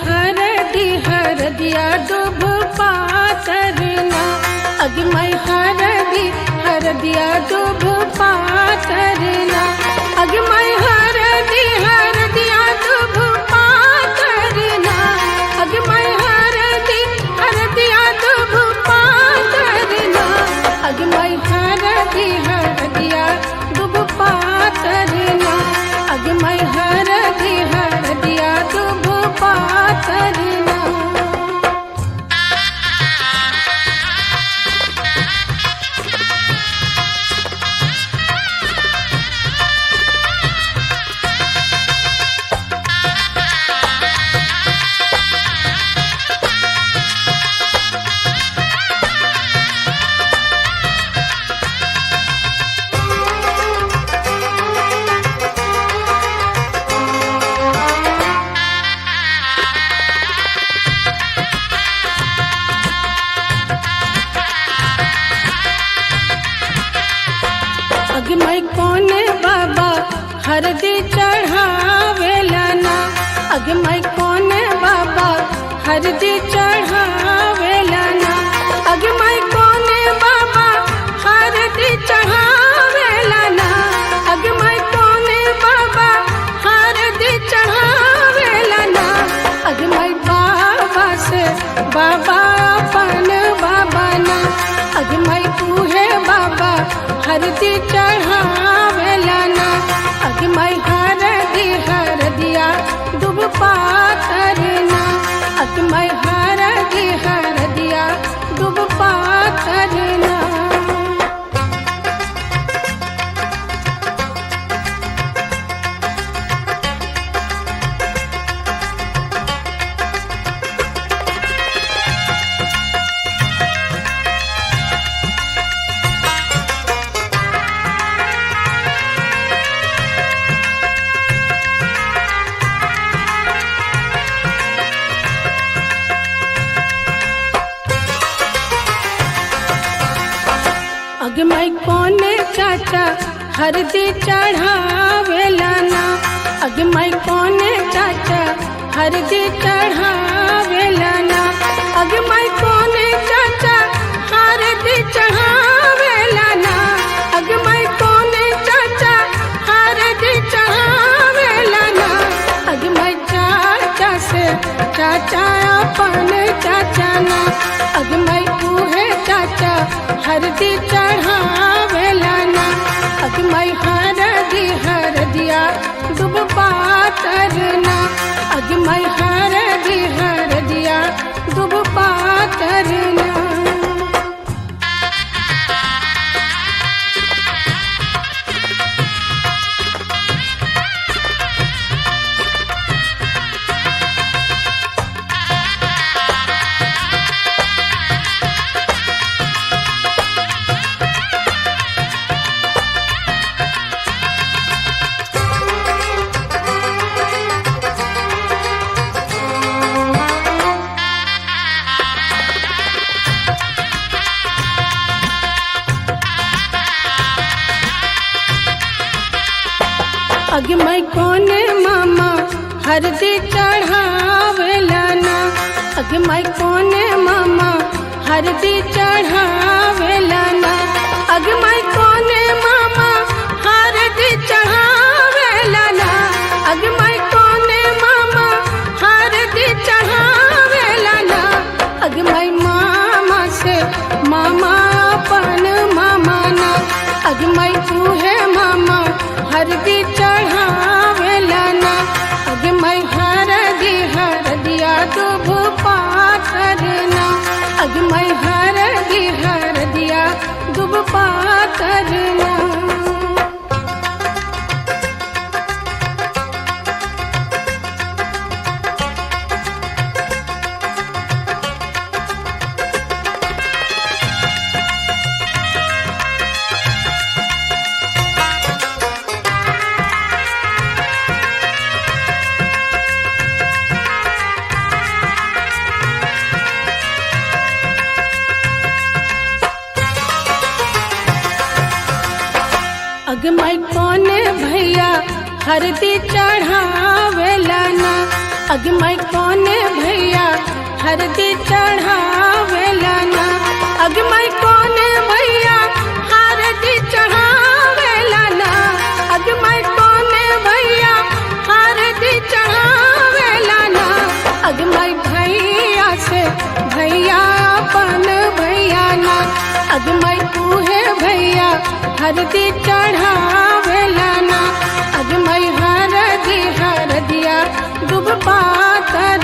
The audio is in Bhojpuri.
हरदी हरदिया दुभ पातरना, अगमय हरदी हरदिया दुभ पातरना, अगमय हरदी हरदिया दुभ पातरना, अगमय हरदी हरदिया दुभ पातरना, अगमय हरदी हरदिया दुभ पातरना, अगमय हरदी हरदिया दुभ पातरना। अगमय कोने बाबा हरदी चढ़ावेला ना, अगमय कोने बाबा हरदी चढ़ावेला ना, अगमय कोने बाबा हरदी चढ़ावेला ना, अगमय कोने बाबा हरदी चढ़ावेला ना, अगमय बाबा से बाबा अपन बाबा ना, अगमय तूहे बाबा हरदी चढ़ावेला ना, अगमय हरदी हरदिया दुभ पातरना, अगमय हरदी हरदिया दुभ पातरना। अगमय कोने चाचा हरदी चढ़ावेला ना, अगमय कोने चाचा हरदी चढ़ावेला ना, अगमय कोने चाचा हरदी चढ़ावेला ना, अगमय कोने चाचा हरदी चढ़ावेला ना, अगमय चाचा से चाचा अपन चाचा ना, अगमय तूहे चाचा हरदी चढ़ावेला ना, अगमय हरदी हरदिया दुभ पातरना, अगमय हरदी हरदिया दुभ पातरना। अगमय कोने मामा हरदी चढ़ावेला ना, अगमय कोने मामा हरदी चढ़ावेला ना, अगमय कोने मामा हरदी चढ़ावेला ना, अगमय कोने मामा हरदी चढ़ावेला ना, अगमय मामा से मामा अपन मामा ना, अगमय तूहे मामा हरदी चढ़ावेला ना, अगमय हरदी हरदिया दुभ पातरना, अगमय हरदी हरदिया दुभ पातरना। अगमय कोने भैया हरदी चढ़ावेला ना, अगमई कोने भैया हरदी चढ़ावेला ना, अगमई कोने भैया हरदी चढ़ावेला ना, अगमई कोने भैया हरदी चढ़ावेला ना, अगमई भैया से भैया अपन भैया ना, अगमई तूहे भैया हरदी चढ़ावेला ना, अगमई हरदी हरदिया दुब पातर